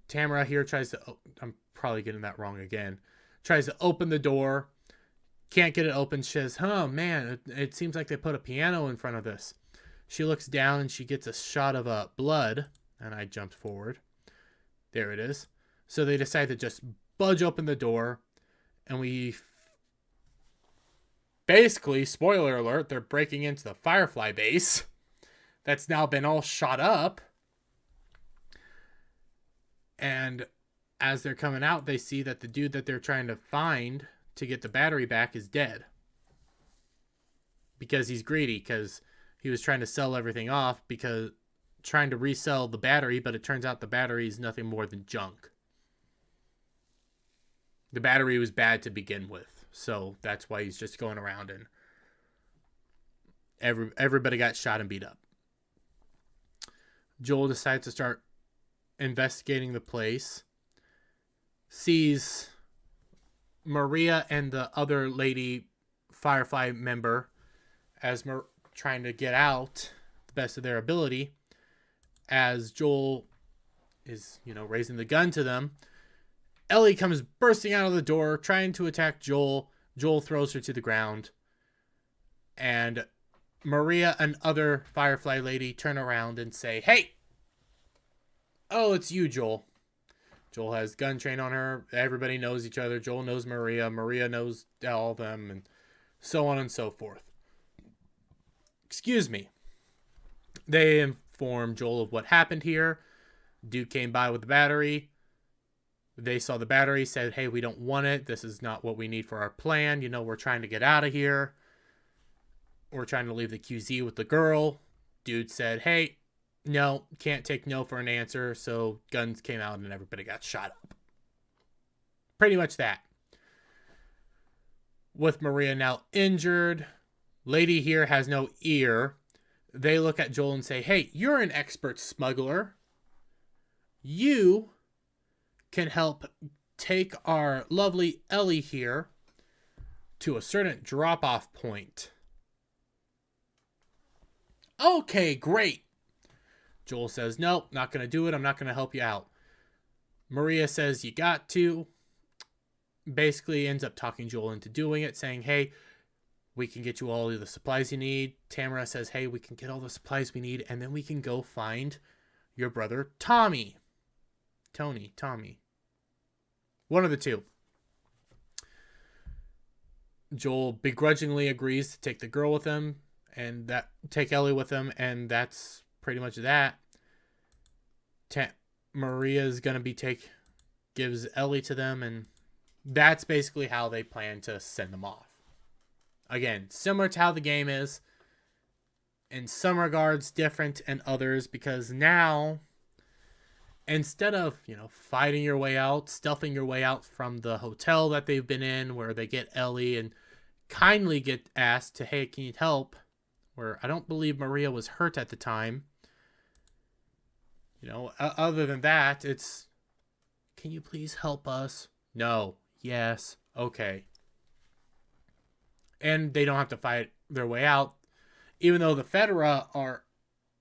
Tamara here tries to... I'm probably getting that wrong again. Tries to open the door. Can't get it open. She says, oh, man, it seems like they put a piano in front of this. She looks down and she gets a shot of blood. And I jumped forward. There it is. So they decide to just budge open the door. And we... Basically, spoiler alert, they're breaking into the Firefly base. That's now been all shot up. And as they're coming out, they see that the dude that they're trying to find to get the battery back is dead. Because he's greedy, because he was trying to sell everything off, because trying to resell the battery, but it turns out the battery is nothing more than junk. The battery was bad to begin with, so that's why he's just going around and everybody got shot and beat up. Joel decides to start investigating the place, sees Maria and the other lady Firefly member as trying to get out the best of their ability, as Joel is, raising the gun to them. Ellie comes bursting out of the door, trying to attack Joel. Joel throws her to the ground. And Maria and other Firefly lady turn around and say, hey! Oh, it's you, Joel. Joel has gun train on her. Everybody knows each other. Joel knows Maria. Maria knows all of them, and so on and so forth. Excuse me. They inform Joel of what happened here. Dude came by with the battery. They saw the battery, said, hey, we don't want it. This is not what we need for our plan. We're trying to get out of here. We're trying to leave the QZ with the girl. Dude said, hey, no, can't take no for an answer. So guns came out and everybody got shot up. Pretty much that. With Maria now injured, lady here has no ear. They look at Joel and say, hey, you're an expert smuggler. You can help take our lovely Ellie here to a certain drop-off point. Okay, great. Joel says, nope, not going to do it. I'm not going to help you out. Maria says, you got to. Basically ends up talking Joel into doing it, saying, hey, We can get you all the supplies you need. Tamara says, hey, we can get all the supplies we need, and then we can go find your brother Tommy. Tommy. One of the two. Joel begrudgingly agrees to take the girl with him and take Ellie with him, and that's pretty much that. Maria's gonna gives Ellie to them, and that's basically how they plan to send them off. Again, similar to how the game is. In some regards, different in others, because now, instead of, fighting your way out, stealthing your way out from the hotel that they've been in, where they get Ellie and kindly get asked to, hey, can you help? Where I don't believe Maria was hurt at the time. Other than that, it's, can you please help us? No. Yes. Okay. And they don't have to fight their way out, even though the Fedra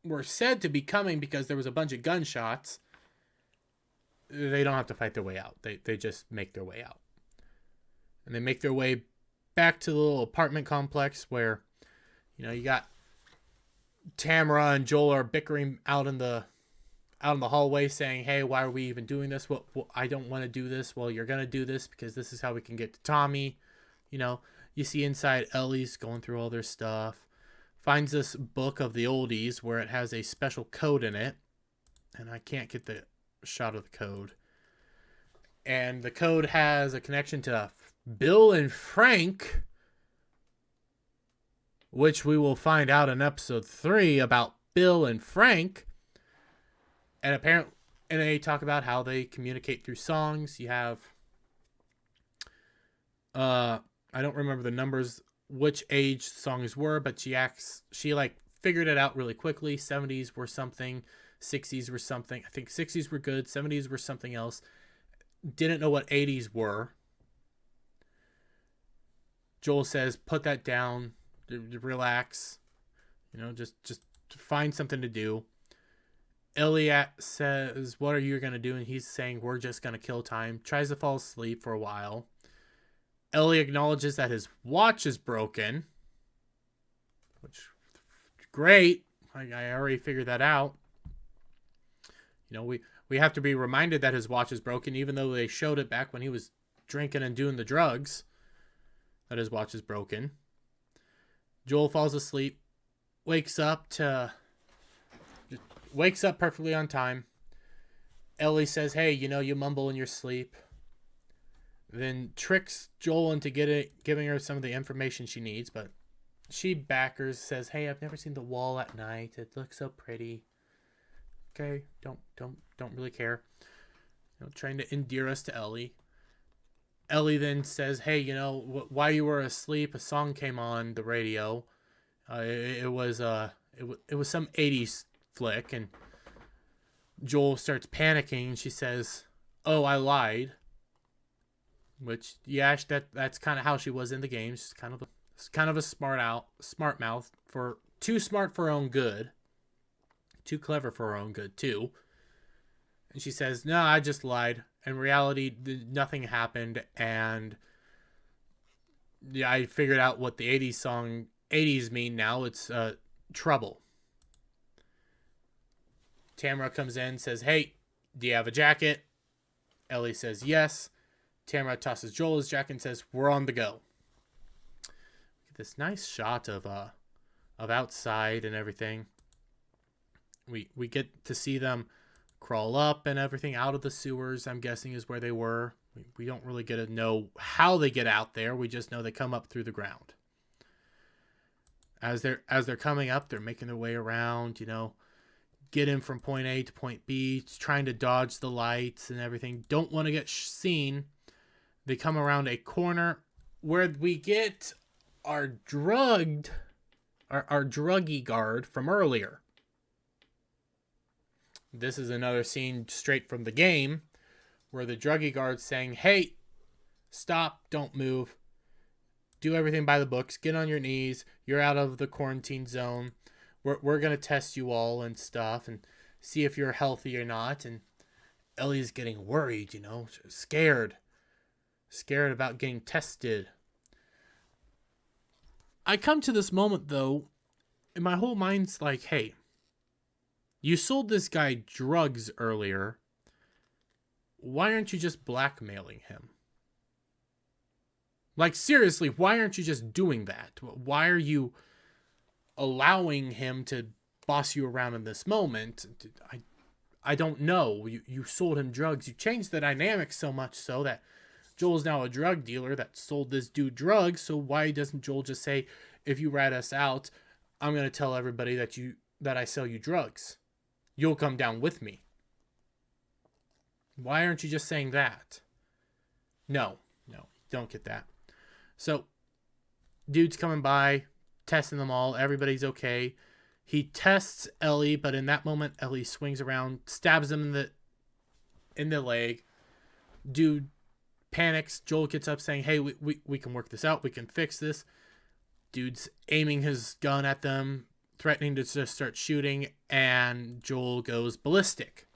were said to be coming because there was a bunch of gunshots. They don't have to fight their way out. They just make their way out. And they make their way back to the little apartment complex where, you got Tamara and Joel are bickering out in the hallway saying, hey, why are we even doing this? Well, I don't want to do this. Well, you're going to do this because this is how we can get to Tommy. You see inside Ellie's going through all their stuff. Finds this book of the oldies where it has a special code in it. And I can't get the shot of the code. And the code has a connection to Bill and Frank, which we will find out in episode 3 about Bill and Frank. And they talk about how they communicate through songs. You have, I don't remember the numbers, which age songs were, but she figured it out really quickly. 70s were something, 60s were something. I think 60s were good, 70s were something else. Didn't know what 80s were. Joel says, put that down, relax, just find something to do. Elliot says, what are you going to do? And he's saying, we're just going to kill time. Tries to fall asleep for a while. Ellie acknowledges that his watch is broken. Which, great. I already figured that out. We have to be reminded that his watch is broken, even though they showed it back when he was drinking and doing the drugs, that his watch is broken. Joel falls asleep, wakes up perfectly on time. Ellie says, hey, you mumble in your sleep. Then tricks Joel into giving her some of the information she needs, but she backers, says, hey, I've never seen the wall at night. It looks so pretty. Okay, don't really care. Trying to endear us to Ellie. Ellie then says, hey, while you were asleep, a song came on the radio. It was some 80s flick, and Joel starts panicking. She says, oh, I lied. Which, yeah, that's kind of how she was in the game. She's kind of a smart mouth, too smart for her own good, too clever for her own good too. And she says, no, I just lied. In reality, nothing happened, and yeah, I figured out what the 80s mean now. It's trouble. Tamara comes in, says, hey, do you have a jacket? Ellie says yes. Tamara tosses Joel his jacket and says, we're on the go. This nice shot of outside and everything. We get to see them crawl up and everything out of the sewers, I'm guessing is where they were. We don't really get to know how they get out there. We just know they come up through the ground. As they're coming up, they're making their way around, get in from point A to point B, trying to dodge the lights and everything. Don't want to get seen. They come around a corner where we get our druggy guard from earlier. This is another scene straight from the game where the druggy guard's saying, hey, stop, don't move. Do everything by the books. Get on your knees. You're out of the quarantine zone. We're going to test you all and stuff and see if you're healthy or not. And Ellie's getting worried, scared about getting tested. I come to this moment, though, and my whole mind's like, hey, you sold this guy drugs earlier. Why aren't you just blackmailing him? Like, seriously, why aren't you just doing that? Why are you allowing him to boss you around in this moment? I don't know. You sold him drugs. You changed the dynamic so much so that Joel's now a drug dealer that sold this dude drugs. So why doesn't Joel just say, if you rat us out, I'm going to tell everybody that I sell you drugs. You'll come down with me. Why aren't you just saying that? No, don't get that. So, dude's coming by, testing them all. Everybody's okay. He tests Ellie, but in that moment, Ellie swings around, stabs him in the leg. Dude panics. Joel gets up saying, hey, we can work this out. We can fix this. Dude's aiming his gun at them, threatening to just start shooting, and Joel goes ballistic.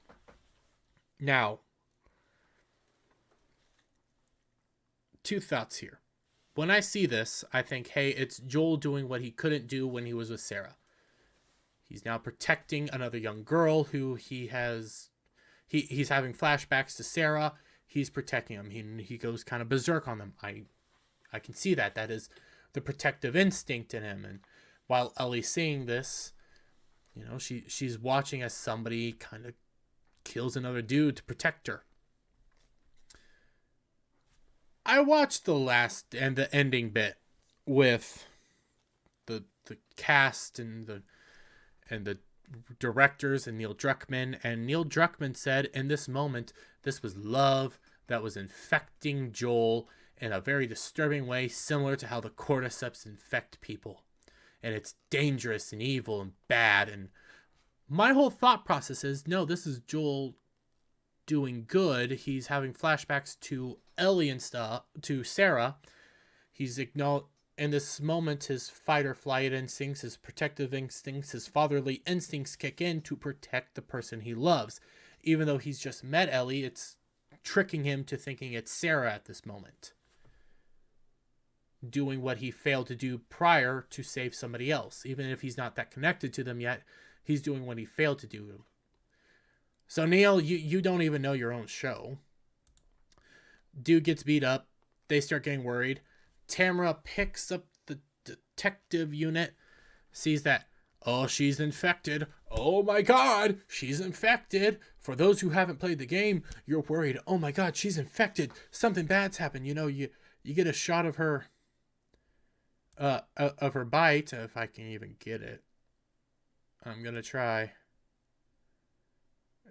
Now, two thoughts here. When I see this, I think, hey, it's Joel doing what he couldn't do when he was with Sarah. He's now protecting another young girl who he's having flashbacks to Sarah. He's protecting him. He goes kind of berserk on them. I can see that. That is the protective instinct in him. And while Ellie's seeing this, she's watching as somebody kind of kills another dude to protect her. I watched the last and the ending bit with the cast and the directors and Neil Druckmann. And Neil Druckmann said in this moment, this was love that was infecting Joel in a very disturbing way, similar to how the cordyceps infect people. And it's dangerous and evil and bad. And my whole thought process is, no, this is Joel doing good. He's having flashbacks to Ellie and stuff, to Sarah. He's in this moment, his fight or flight instincts, his protective instincts, his fatherly instincts kick in to protect the person he loves. Even though he's just met Ellie, it's tricking him to thinking it's Sarah at this moment. Doing what he failed to do prior to save somebody else. Even if he's not that connected to them yet, he's doing what he failed to do. So Neil, you don't even know your own show. Dude gets beat up. They start getting worried. Tamara picks up the detective unit, sees that, oh, she's infected. Oh my God, she's infected. For those who haven't played the game, you're worried. Oh my God, she's infected. Something bad's happened. You get a shot of her bite, if I can even get it. I'm gonna try.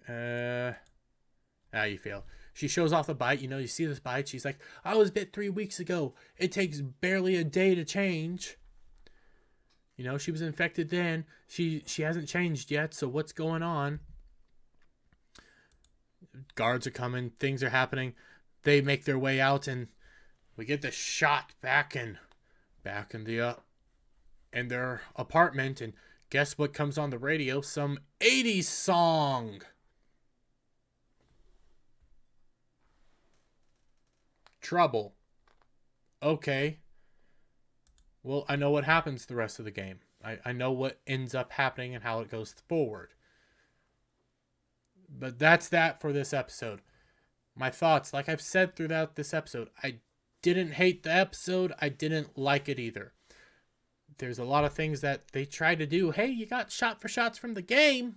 You fail. She shows off the bite. You see this bite. She's like, I was bit 3 weeks ago. It takes barely a day to change. She was infected then. She hasn't changed yet. So what's going on? Guards are coming. Things are happening. They make their way out, and we get the shot back in their apartment. And guess what comes on the radio? Some 80s song. Trouble. Okay. Well, I know what happens the rest of the game. I know what ends up happening and how it goes forward. But that's that for this episode. My thoughts, like I've said throughout this episode, I didn't hate the episode. I didn't like it either. There's a lot of things that they tried to do. Hey, you got shot for shots from the game.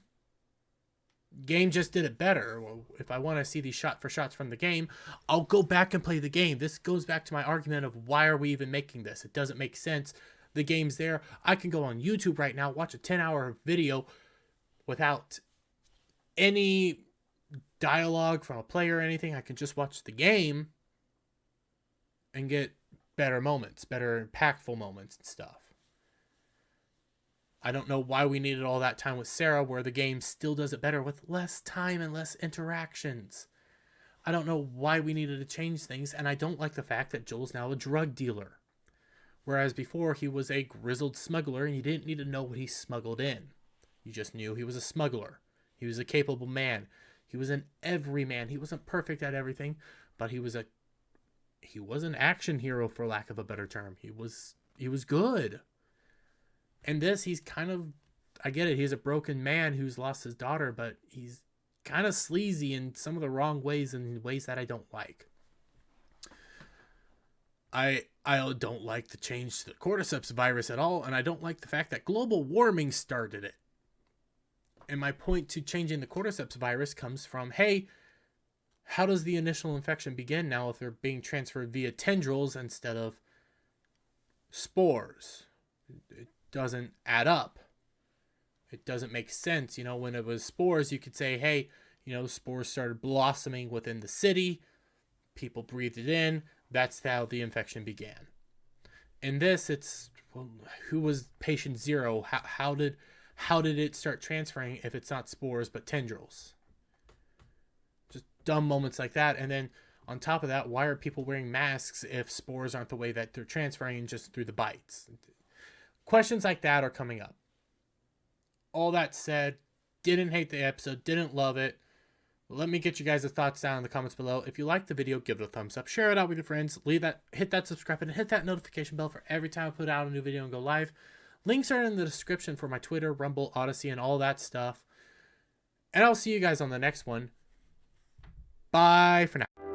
Game just did it better. Well, if I want to see these shot for shots from the game, I'll go back and play the game. This goes back to my argument of why are we even making this? It doesn't make sense. The game's there. I can go on YouTube right now, watch a 10-hour video without any dialogue from a player or anything. I can just watch the game and get better moments, better impactful moments and stuff. I don't know why we needed all that time with Sarah, where the game still does it better with less time and less interactions. I don't know why we needed to change things, and I don't like the fact that Joel's now a drug dealer. Whereas before, he was a grizzled smuggler, and you didn't need to know what he smuggled in. You just knew he was a smuggler. He was a capable man. He was an everyman. He wasn't perfect at everything, but he was an action hero, for lack of a better term. He was good. In this, he's kind of, I get it, he's a broken man who's lost his daughter, but he's kind of sleazy in some of the wrong ways and in ways that I don't like. I don't like the change to the cordyceps virus at all, and I don't like the fact that global warming started it. And my point to changing the cordyceps virus comes from, hey, how does the initial infection begin now if they're being transferred via tendrils instead of spores? It doesn't add up. It doesn't make sense. You know, when it was spores, you could say, hey, you know, spores started blossoming within the city. People breathed it in. That's how the infection began. In this, it's, well, who was patient zero? How did it start transferring if it's not spores but tendrils? Just dumb moments like that. And then on top of that, why are people wearing masks if spores aren't the way that they're transferring, just through the bites? Questions like that are coming up. All that said, didn't hate the episode, didn't love it. Let me get you guys' thoughts down in the comments below. If you liked the video, give it a thumbs up. Share it out with your friends. Hit that subscribe button. Hit that notification bell for every time I put out a new video and go live. Links are in the description for my Twitter, Rumble, Odyssey, and all that stuff. And I'll see you guys on the next one. Bye for now.